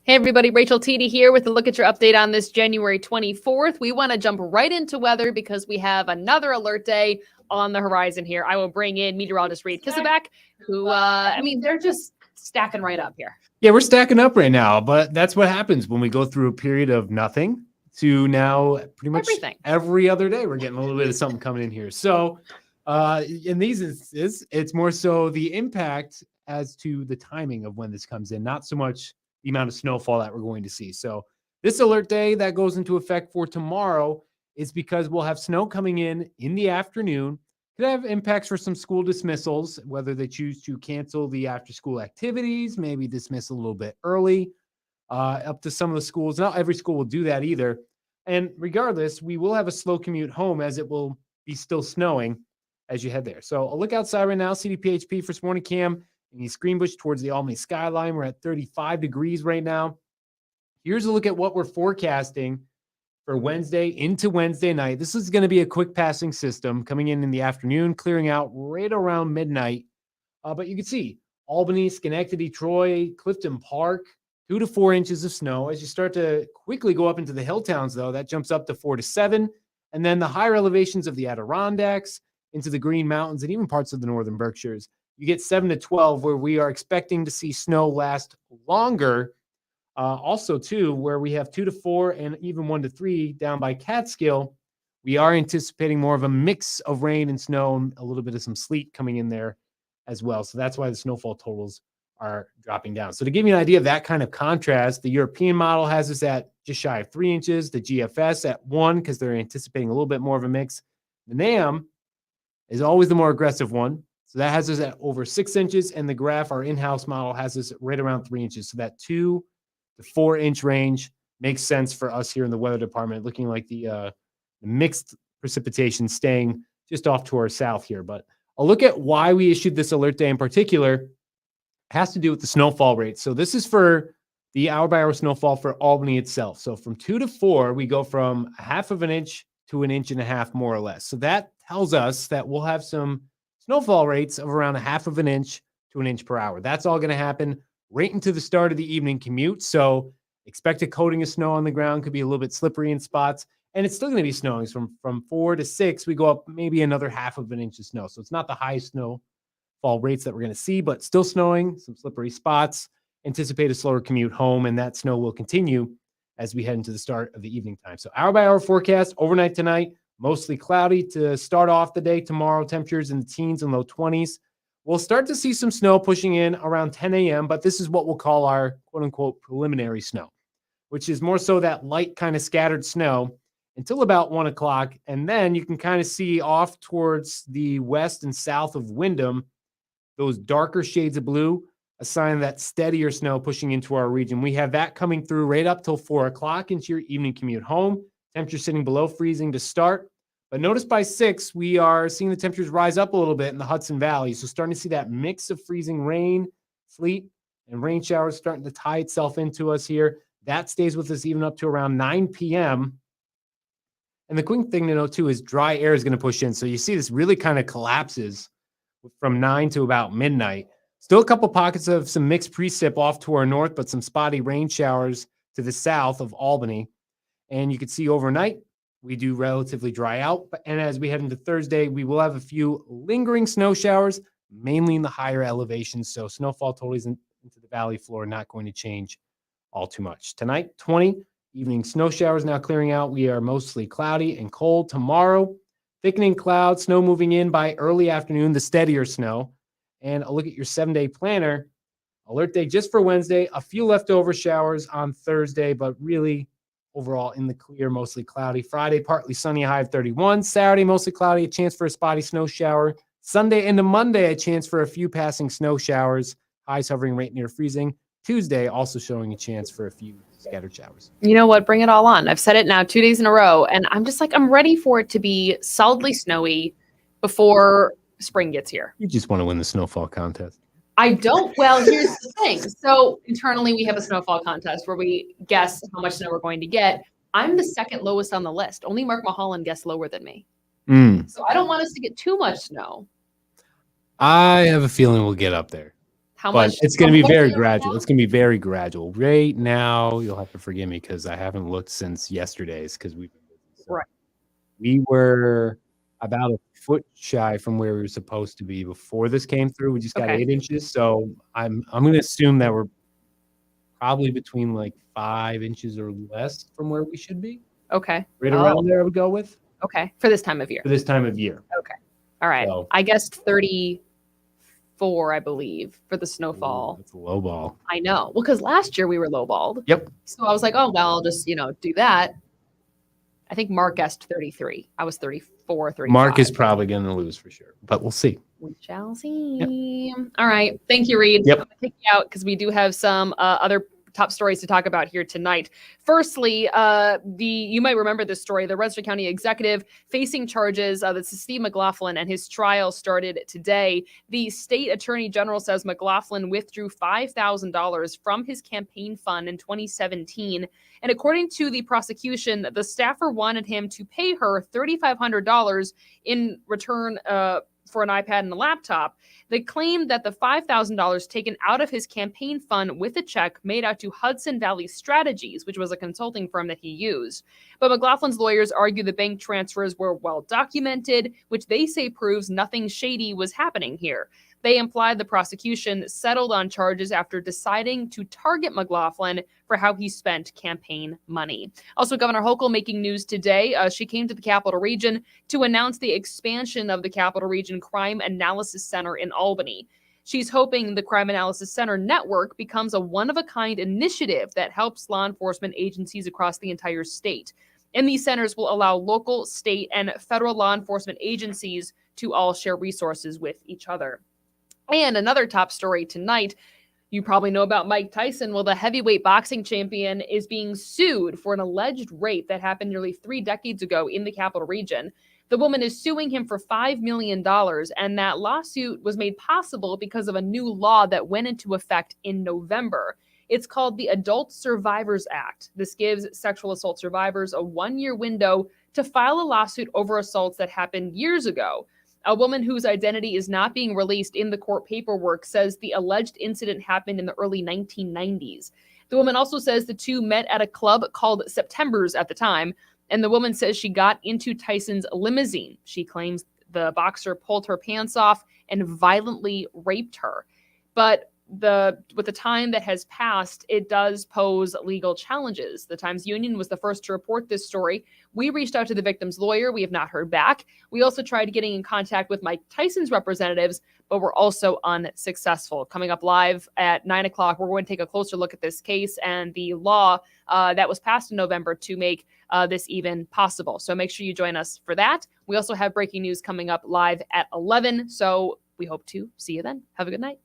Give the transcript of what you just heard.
Hey everybody, Rachel Teedy here with a look at your update on this January 24th. We want to jump right into weather because we have another alert day on the horizon here. I will bring in meteorologist Reed Kisselback, who, they're just stacking right up here. Yeah, we're stacking up right now, but that's what happens when we go through a period of nothing to now pretty much Everything. Every other day we're getting a little bit of something coming in here. So in these instances, it's more so the impact as to the timing of when this comes in, not so much the amount of snowfall that we're going to see. So this alert day that goes into effect for tomorrow is because we'll have snow coming in the afternoon. Could have impacts for some school dismissals, whether they choose to cancel the after-school activities, maybe dismiss a little bit early, up to some of the schools. Not every school will do that either. And regardless, we will have a slow commute home as it will be still snowing as you head there. So I'll look outside right now, CDPHP for morning cam in East Greenbush towards the Albany skyline. We're at 35 degrees right now. Here's a look at what we're forecasting for Wednesday into Wednesday night. This is going to be a quick passing system coming in the afternoon, clearing out right around midnight. But you can see Albany, Schenectady, Troy, Clifton Park, 2 to 4 inches of snow. As you start to quickly go up into the hill towns, though, that jumps up to 4 to 7. And then the higher elevations of the Adirondacks into the Green Mountains and even parts of the northern Berkshires, you get 7 to 12, where we are expecting to see snow last longer. Also, too, where we have 2 to 4 and even 1 to 3 down by Catskill, we are anticipating more of a mix of rain and snow and a little bit of some sleet coming in there as well. So that's why the snowfall totals are dropping down. So to give you an idea of that kind of contrast, the European model has us at just shy of 3 inches, the GFS at 1 because they're anticipating a little bit more of a mix. The NAM is always the more aggressive one. So that has us at over 6 inches, and the graph, our in-house model, has us right around 3 inches. So that 2 to 4 inch range makes sense for us here in the weather department, looking like the mixed precipitation staying just off to our south here. But a look at why we issued this alert day in particular has to do with the snowfall rate. So this is for the hour-by-hour snowfall for Albany itself. So from 2 to 4, we go from 1/2 inch to 1.5 inches, more or less. So that tells us that we'll have some snowfall rates of around 1/2 inch to 1 inch per hour. That's all going to happen right into the start of the evening commute. So expect a coating of snow on the ground, could be a little bit slippery in spots, and it's still going to be snowing. So from 4 to 6, we go up maybe another 1/2 inch of snow. So it's not the highest snowfall rates that we're going to see, but still snowing, some slippery spots. Anticipate a slower commute home, and that snow will continue as we head into the start of the evening time. So hour by hour forecast overnight tonight, mostly cloudy to start off the day. Tomorrow, temperatures in the teens and low 20s. We'll start to see some snow pushing in around 10 a.m., but this is what we'll call our quote-unquote preliminary snow, which is more so that light kind of scattered snow until about 1 o'clock. And then you can kind of see off towards the west and south of Windham, those darker shades of blue, a sign of that steadier snow pushing into our region. We have that coming through right up till 4 o'clock into your evening commute home. Temperature sitting below freezing to start. But notice by 6, we are seeing the temperatures rise up a little bit in the Hudson Valley. So starting to see that mix of freezing rain, sleet, and rain showers starting to tie itself into us here. That stays with us even up to around 9 p.m. And the quick thing to note, too, is dry air is going to push in. So you see this really kind of collapses from 9 to about midnight. Still a couple pockets of some mixed precip off to our north, but some spotty rain showers to the south of Albany. And you can see overnight, we do relatively dry out. And as we head into Thursday, we will have a few lingering snow showers, mainly in the higher elevations. So snowfall totals into the valley floor not going to change all too much. Tonight, 20, evening snow showers now clearing out. We are mostly cloudy and cold. Tomorrow, thickening clouds, snow moving in by early afternoon, the steadier snow. And a look at your 7-day planner. Alert day just for Wednesday. A few leftover showers on Thursday, but really overall in the clear, mostly cloudy. Friday, partly sunny, high of 31. Saturday, mostly cloudy, a chance for a spotty snow shower. Sunday into Monday, a chance for a few passing snow showers. Highs hovering right near freezing. Tuesday, also showing a chance for a few scattered showers. You know what? Bring it all on. I've said it now 2 days in a row, and I'm just like, I'm ready for it to be solidly snowy before spring gets here. You just want to win the snowfall contest. I don't. Well, here's the thing. So internally, we have a snowfall contest where we guess how much snow we're going to get. I'm the second lowest on the list. Only Mark Mulholland guessed lower than me. So I don't want us to get too much snow. I have a feeling we'll get up there. How But much? it's going to be What is very it right gradual. now? It's going to be very gradual. Right now, you'll have to forgive me because I haven't looked since yesterday's because we've been busy. So Right. we were about a foot shy from where we were supposed to be before this came through. We just got Okay. 8 inches. So I'm going to assume that we're probably between like 5 inches or less from where we should be. Okay. Right Oh, around there, I would go with okay. For this time of year. for this time of year. Okay. All right. So I guessed 34, I believe, for the snowfall. that's a low ball. I know. Well, because last year we were lowballed. Yep. So I was like, oh, well, I'll just, do that. I think Mark guessed 33. I was 34, 35. Mark is probably going to lose for sure, but we'll see. We shall see. All right. Thank you, Reed. Yep. I'm going to take you out because we do have some other top stories to talk about here tonight. Firstly, you might remember this story. The Rensselaer County executive facing charges. This is Steve McLaughlin, and his trial started today. The state attorney general says McLaughlin withdrew $5,000 from his campaign fund in 2017. And according to the prosecution, the staffer wanted him to pay her $3,500 in return for an iPad and a laptop. They claimed that the $5,000 taken out of his campaign fund with a check made out to Hudson Valley Strategies, which was a consulting firm that he used. But McLaughlin's lawyers argue the bank transfers were well documented, which they say proves nothing shady was happening here. They implied the prosecution settled on charges after deciding to target McLaughlin for how he spent campaign money. Also, Governor Hochul making news today. She came to the Capital Region to announce the expansion of the Capital Region Crime Analysis Center in Albany. She's hoping the Crime Analysis Center network becomes a one-of-a-kind initiative that helps law enforcement agencies across the entire state. And these centers will allow local, state, and federal law enforcement agencies to all share resources with each other. And another top story tonight, you probably know about Mike Tyson. Well, the heavyweight boxing champion is being sued for an alleged rape that happened nearly 3 decades ago in the Capital Region. The woman is suing him for $5 million, and that lawsuit was made possible because of a new law that went into effect in November. It's called the Adult Survivors Act. This gives sexual assault survivors a 1-year window to file a lawsuit over assaults that happened years ago. A woman whose identity is not being released in the court paperwork says the alleged incident happened in the early 1990s. The woman also says the two met at a club called September's at the time, and the woman says she got into Tyson's limousine. She claims the boxer pulled her pants off and violently raped her. But with the time that has passed, it does pose legal challenges. The Times-Union was the first to report this story. We reached out to the victim's lawyer. We have not heard back. We also tried getting in contact with Mike Tyson's representatives, but we're also unsuccessful. Coming up live at 9 o'clock, we're going to take a closer look at this case and the law that was passed in November to make this even possible. So make sure you join us for that. We also have breaking news coming up live at 11. So we hope to see you then. Have a good night.